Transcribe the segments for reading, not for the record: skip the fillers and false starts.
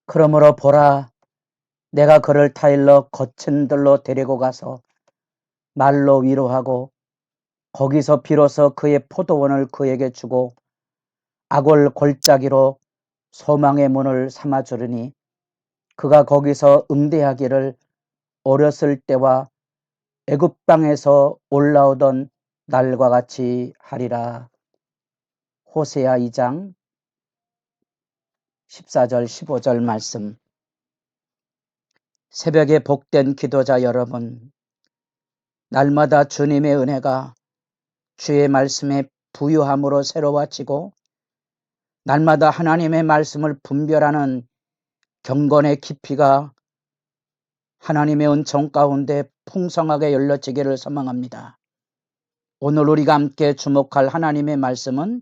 그러므로 보라, 내가 그를 타일러 거친 들로 데리고 가서 말로 위로하고 거기서 비로소 그의 포도원을 그에게 주고 악을 골짜기로 소망의 문을 삼아주리니 그가 거기서 응대하기를 어렸을 때와 애굽 땅에서 올라오던 날과 같이 하리라. 호세아 2장 14절 15절 말씀. 새벽에 복된 기도자 여러분, 날마다 주님의 은혜가 주의 말씀에 부유함으로 새로워지고 날마다 하나님의 말씀을 분별하는 경건의 깊이가 하나님의 은총 가운데 풍성하게 열려지기를 소망합니다. 오늘 우리가 함께 주목할 하나님의 말씀은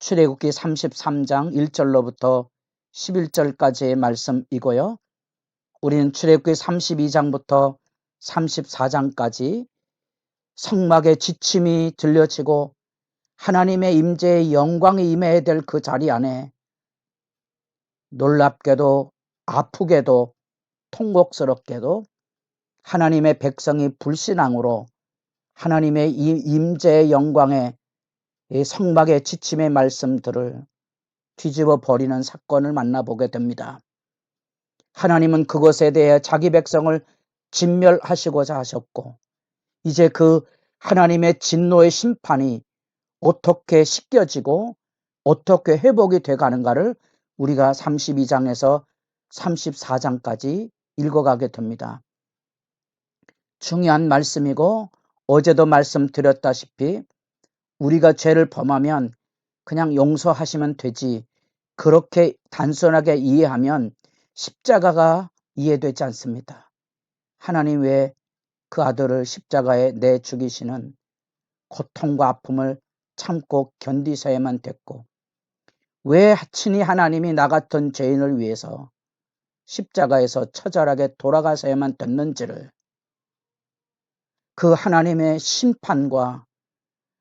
출애굽기 33장 1절로부터 11절까지의 말씀이고요. 우리는 출애굽기 32장부터 34장까지 성막의 지침이 들려지고 하나님의 임재의 영광이 임해야 될 그 자리 안에 놀랍게도 아프게도 통곡스럽게도 하나님의 백성이 불신앙으로 하나님의 임재의 영광의 이 성막의 지침의 말씀들을 뒤집어 버리는 사건을 만나보게 됩니다. 하나님은 그것에 대해 자기 백성을 진멸하시고자 하셨고 이제 그 하나님의 진노의 심판이 어떻게 씻겨지고 어떻게 회복이 돼가는가를 우리가 32장에서 34장까지 읽어가게 됩니다. 중요한 말씀이고 어제도 말씀드렸다시피 우리가 죄를 범하면 그냥 용서하시면 되지 그렇게 단순하게 이해하면 십자가가 이해되지 않습니다. 하나님 왜 그 아들을 십자가에 내 죽이시는 고통과 아픔을 참고 견디셔야만 됐고 왜 친히 하나님이 나 같은 죄인을 위해서 십자가에서 처절하게 돌아가셔야만 됐는지를 그 하나님의 심판과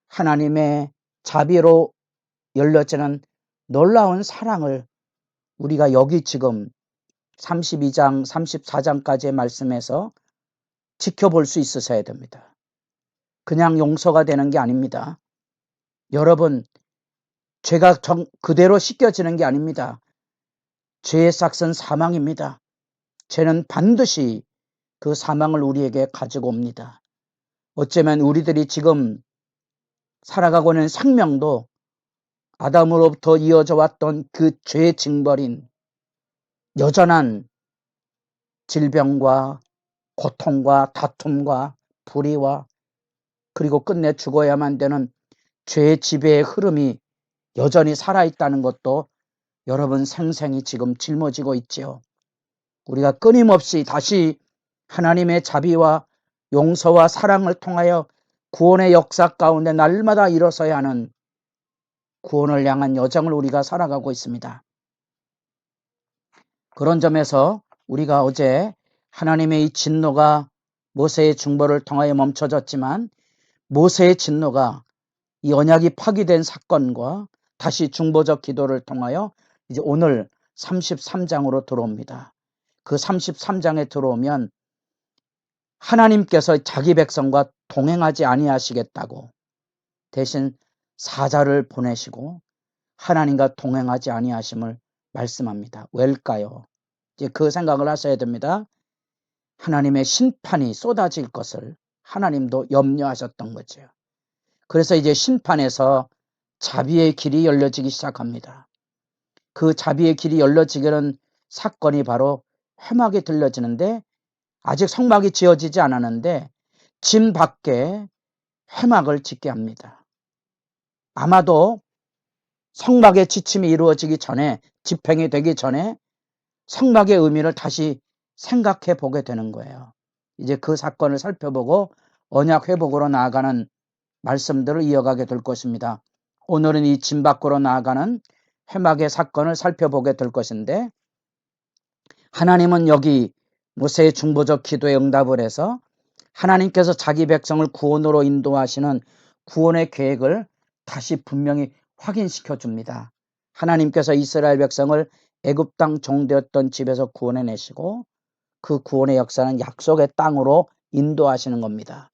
하나님의 자비로 열려지는 놀라운 사랑을 우리가 여기 지금 32장 34장까지의 말씀에서 지켜볼 수 있으셔야 됩니다. 그냥 용서가 되는 게 아닙니다. 여러분, 죄가 그대로 씻겨지는 게 아닙니다. 죄의 삭은 사망입니다. 죄는 반드시 그 사망을 우리에게 가지고 옵니다. 어쩌면 우리들이 지금 살아가고 있는 생명도 아담으로부터 이어져 왔던 그 죄의 징벌인 여전한 질병과 고통과 다툼과 불의와 그리고 끝내 죽어야만 되는 죄의 지배의 흐름이 여전히 살아있다는 것도 여러분 생생히 지금 짊어지고 있지요. 우리가 끊임없이 다시 하나님의 자비와 용서와 사랑을 통하여 구원의 역사 가운데 날마다 일어서야 하는 구원을 향한 여정을 우리가 살아가고 있습니다. 그런 점에서 우리가 어제 하나님의 이 진노가 모세의 중보를 통하여 멈춰졌지만 모세의 진노가 이 언약이 파기된 사건과 다시 중보적 기도를 통하여 이제 오늘 33장으로 들어옵니다. 그 33장에 들어오면 하나님께서 자기 백성과 동행하지 아니하시겠다고 대신 사자를 보내시고 하나님과 동행하지 아니하심을 말씀합니다. 왜일까요? 이제 그 생각을 하셔야 됩니다. 하나님의 심판이 쏟아질 것을 하나님도 염려하셨던 거죠. 그래서 이제 심판에서 자비의 길이 열려지기 시작합니다. 그 자비의 길이 열려지기는 사건이 바로 회막이 들려지는데 아직 성막이 지어지지 않았는데 진 밖에 회막을 짓게 합니다. 아마도 성막의 지침이 이루어지기 전에 집행이 되기 전에 성막의 의미를 다시 생각해 보게 되는 거예요. 이제 그 사건을 살펴보고 언약 회복으로 나아가는 말씀들을 이어가게 될 것입니다. 오늘은 이 진 밖으로 나아가는 회막의 사건을 살펴보게 될 것인데 하나님은 여기 모세의 중보적 기도에 응답을 해서 하나님께서 자기 백성을 구원으로 인도하시는 구원의 계획을 다시 분명히 확인시켜 줍니다. 하나님께서 이스라엘 백성을 애굽 땅 종되었던 집에서 구원해내시고 그 구원의 역사는 약속의 땅으로 인도하시는 겁니다.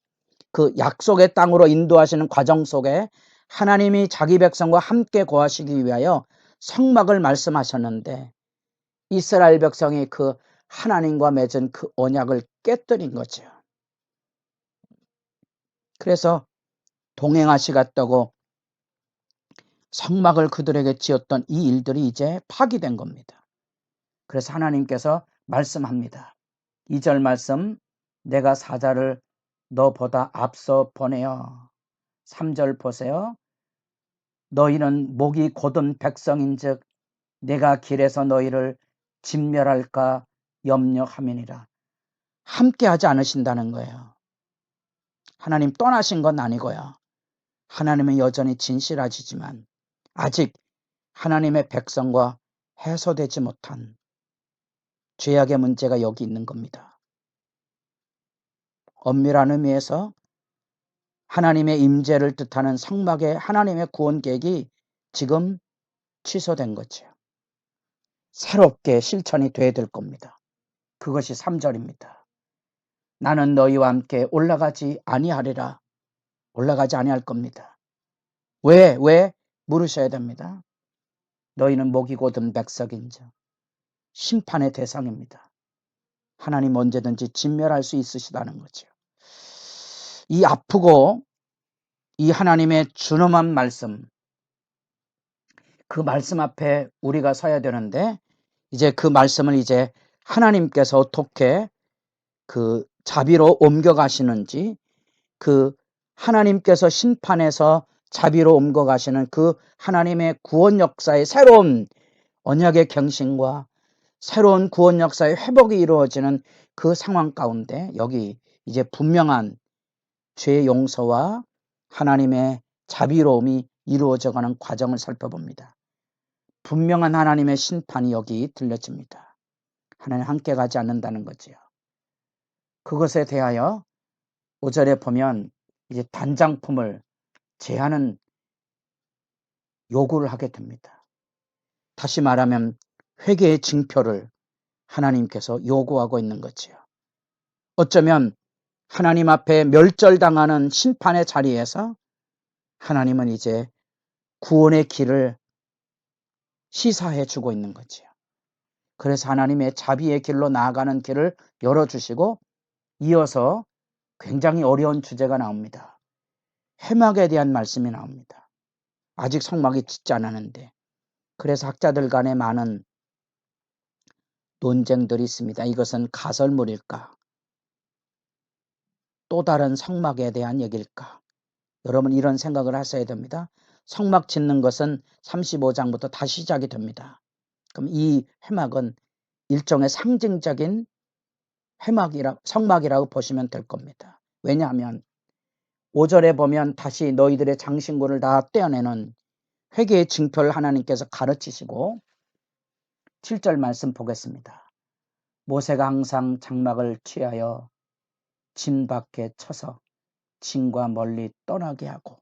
그 약속의 땅으로 인도하시는 과정 속에 하나님이 자기 백성과 함께 거하시기 위하여 성막을 말씀하셨는데 이스라엘 백성이 그 하나님과 맺은 그 언약을 깨뜨린 거죠. 그래서 동행하시겠다고 성막을 그들에게 지었던 이 일들이 이제 파기된 겁니다. 그래서 하나님께서 말씀합니다. 2절 말씀, 내가 사자를 너보다 앞서 보내어. 3절 보세요. 너희는 목이 곧은 백성인즉 내가 길에서 너희를 진멸할까 염려함이니라. 함께 하지 않으신다는 거예요. 하나님 떠나신 건 아니고요. 하나님은 여전히 진실하시지만 아직 하나님의 백성과 해소되지 못한 죄악의 문제가 여기 있는 겁니다. 엄밀한 의미에서 하나님의 임재를 뜻하는 성막의 하나님의 구원 계획이 지금 취소된 거죠. 새롭게 실천이 돼야 될 겁니다. 그것이 3절입니다. 나는 너희와 함께 올라가지 아니하리라. 올라가지 아니할 겁니다. 왜 물으셔야 됩니다. 너희는 목이 곧은 백성인즉 심판의 대상입니다. 하나님 언제든지 진멸할 수 있으시다는 거죠. 이 아프고 이 하나님의 준엄한 말씀, 그 말씀 앞에 우리가 서야 되는데 이제 그 말씀을 이제 하나님께서 어떻게 그 자비로 옮겨가시는지, 그 하나님께서 심판에서 자비로 옮겨가시는 그 하나님의 구원 역사의 새로운 언약의 경신과 새로운 구원 역사의 회복이 이루어지는 그 상황 가운데 여기 이제 분명한 죄 용서와 하나님의 자비로움이 이루어져가는 과정을 살펴봅니다. 분명한 하나님의 심판이 여기 들려집니다. 하나님 함께 가지 않는다는 거지요. 그것에 대하여 5절에 보면 이제 단장품을 제하는 요구를 하게 됩니다. 다시 말하면 회개의 징표를 하나님께서 요구하고 있는 거지요. 어쩌면 하나님 앞에 멸절당하는 심판의 자리에서 하나님은 이제 구원의 길을 시사해 주고 있는 거지요. 그래서 하나님의 자비의 길로 나아가는 길을 열어주시고 이어서 굉장히 어려운 주제가 나옵니다. 회막에 대한 말씀이 나옵니다. 아직 성막이 짓지 않았는데 그래서 학자들 간에 많은 논쟁들이 있습니다. 이것은 가설물일까? 또 다른 성막에 대한 얘기일까? 여러분 이런 생각을 하셔야 됩니다. 성막 짓는 것은 35장부터 다시 시작이 됩니다. 그럼 이 회막은 일종의 상징적인 성막이라고 보시면 될 겁니다. 왜냐하면 5절에 보면 다시 너희들의 장신구를 다 떼어내는 회개의 징표를 하나님께서 가르치시고 7절 말씀 보겠습니다. 모세가 항상 장막을 취하여 진 밖에 쳐서 진과 멀리 떠나게 하고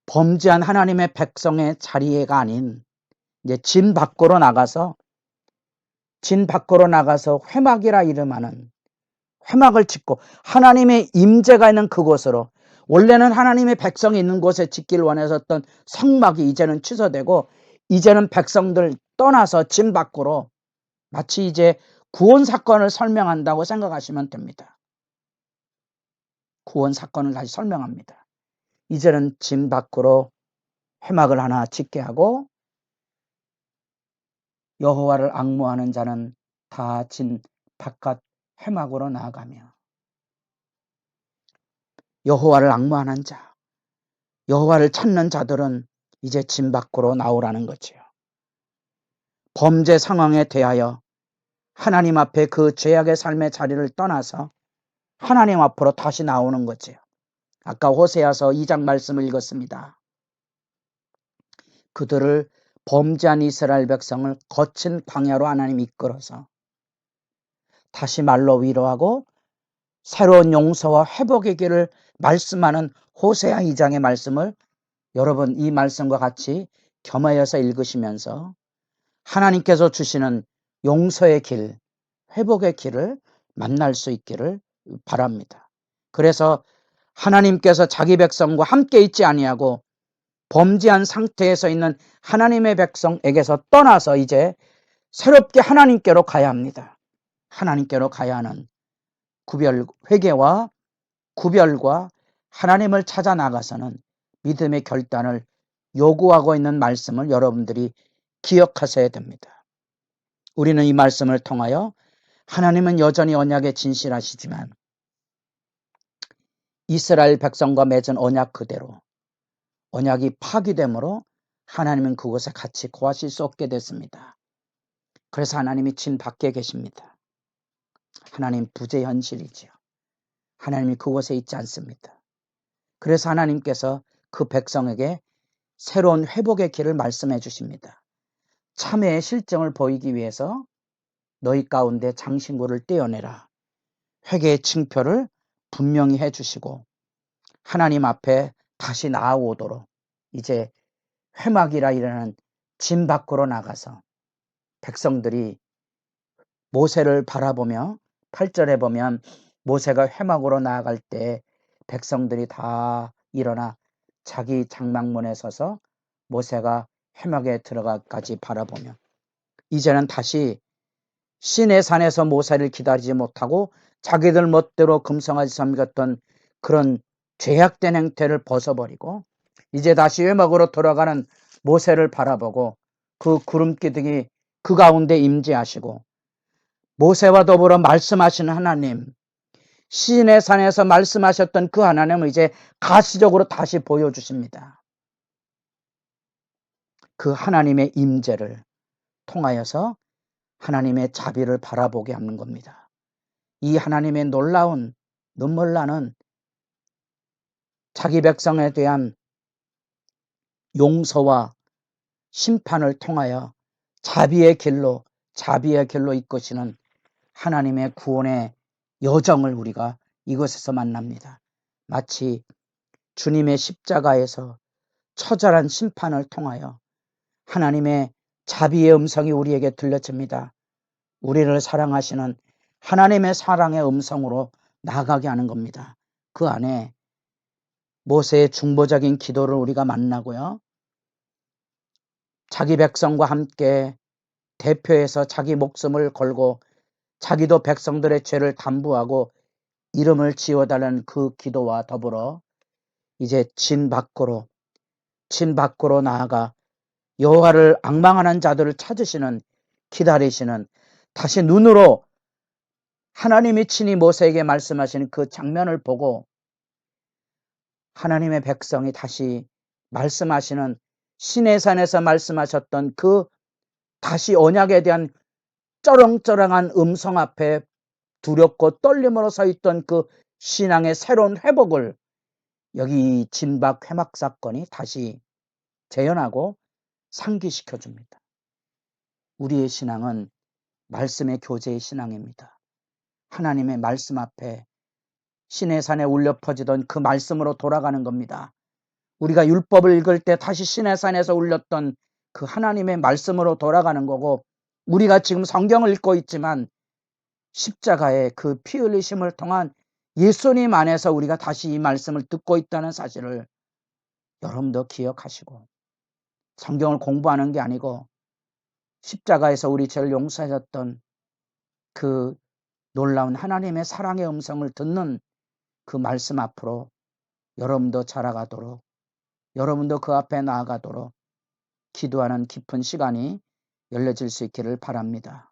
범죄한 하나님의 백성의 자리가 아닌 이제 진 밖으로 나가서 회막이라 이름하는 회막을 짓고 하나님의 임재가 있는 그곳으로 원래는 하나님의 백성이 있는 곳에 짓기를 원했었던 성막이 이제는 취소되고 이제는 백성들 떠나서 진 밖으로 마치 이제 구원 사건을 설명한다고 생각하시면 됩니다. 구원 사건을 다시 설명합니다. 이제는 진 밖으로 회막을 하나 짓게 하고 여호와를 앙모하는 자는 다 진 바깥 회막으로 나아가며 여호와를 앙모하는 자, 여호와를 찾는 자들은 이제 진 밖으로 나오라는 거지요. 범죄 상황에 대하여 하나님 앞에 그 죄악의 삶의 자리를 떠나서 하나님 앞으로 다시 나오는 거지요. 아까 호세아서 2장 말씀을 읽었습니다. 그들을 범죄한 이스라엘 백성을 거친 광야로 하나님 이끌어서 다시 말로 위로하고 새로운 용서와 회복의 길을 말씀하는 호세아 2장의 말씀을 여러분 이 말씀과 같이 겸하여서 읽으시면서 하나님께서 주시는 용서의 길, 회복의 길을 만날 수 있기를 바랍니다. 그래서 하나님께서 자기 백성과 함께 있지 아니하고 범죄한 상태에서 있는 하나님의 백성에게서 떠나서 이제 새롭게 하나님께로 가야 합니다. 하나님께로 가야 하는 회개와 구별과 하나님을 찾아 나가서는 믿음의 결단을 요구하고 있는 말씀을 여러분들이 기억하셔야 됩니다. 우리는 이 말씀을 통하여 하나님은 여전히 언약에 진실하시지만 이스라엘 백성과 맺은 언약 그대로 언약이 파기됨으로 하나님은 그곳에 같이 거하실 수 없게 됐습니다. 그래서 하나님이 진 밖에 계십니다. 하나님 부재 현실이지요. 하나님이 그곳에 있지 않습니다. 그래서 하나님께서 그 백성에게 새로운 회복의 길을 말씀해 주십니다. 참회의 실정을 보이기 위해서 너희 가운데 장신구를 떼어내라. 회개의 징표를 분명히 해주시고 하나님 앞에 다시 나아오도록 이제 회막이라 이라는 진 밖으로 나가서 백성들이 모세를 바라보며 8절에 보면 모세가 회막으로 나아갈 때 백성들이 다 일어나 자기 장막문에 서서 모세가 회막에 들어가까지 바라보며 이제는 다시 시내 산에서 모세를 기다리지 못하고 자기들 멋대로 금성아지 섬겼던 그런 죄악된 행태를 벗어버리고 이제 다시 회막으로 돌아가는 모세를 바라보고 그 구름기둥이 그 가운데 임재하시고 모세와 더불어 말씀하시는 하나님, 시내 산에서 말씀하셨던 그 하나님을 이제 가시적으로 다시 보여주십니다. 그 하나님의 임재를 통하여서 하나님의 자비를 바라보게 하는 겁니다. 이 하나님의 놀라운 눈물 나는 자기 백성에 대한 용서와 심판을 통하여 자비의 길로 이끄시는 하나님의 구원의 여정을 우리가 이것에서 만납니다. 마치 주님의 십자가에서 처절한 심판을 통하여 하나님의 자비의 음성이 우리에게 들려집니다. 우리를 사랑하시는 하나님의 사랑의 음성으로 나아가게 하는 겁니다. 그 안에 모세의 중보적인 기도를 우리가 만나고요. 자기 백성과 함께 대표해서 자기 목숨을 걸고 자기도 백성들의 죄를 담부하고 이름을 지어달라는 그 기도와 더불어 이제 진 밖으로 나아가 여호와를 앙망하는 자들을 찾으시는 기다리시는 다시 눈으로 하나님이 친히 모세에게 말씀하시는 그 장면을 보고 하나님의 백성이 다시 말씀하시는 시내산에서 말씀하셨던 그 다시 언약에 대한 쩌렁쩌렁한 음성 앞에 두렵고 떨림으로 서 있던 그 신앙의 새로운 회복을 여기 진박 회막 사건이 다시 재현하고 상기시켜 줍니다. 우리의 신앙은 말씀의 교제의 신앙입니다. 하나님의 말씀 앞에 시내산에 울려 퍼지던 그 말씀으로 돌아가는 겁니다. 우리가 율법을 읽을 때 다시 시내산에서 울렸던 그 하나님의 말씀으로 돌아가는 거고 우리가 지금 성경을 읽고 있지만 십자가의 그 피 흘리심을 통한 예수님 안에서 우리가 다시 이 말씀을 듣고 있다는 사실을 여러분도 기억하시고 성경을 공부하는 게 아니고 십자가에서 우리 죄를 용서하셨던 그 놀라운 하나님의 사랑의 음성을 듣는 그 말씀 앞으로 여러분도 자라가도록 여러분도 그 앞에 나아가도록 기도하는 깊은 시간이 열려질 수 있기를 바랍니다.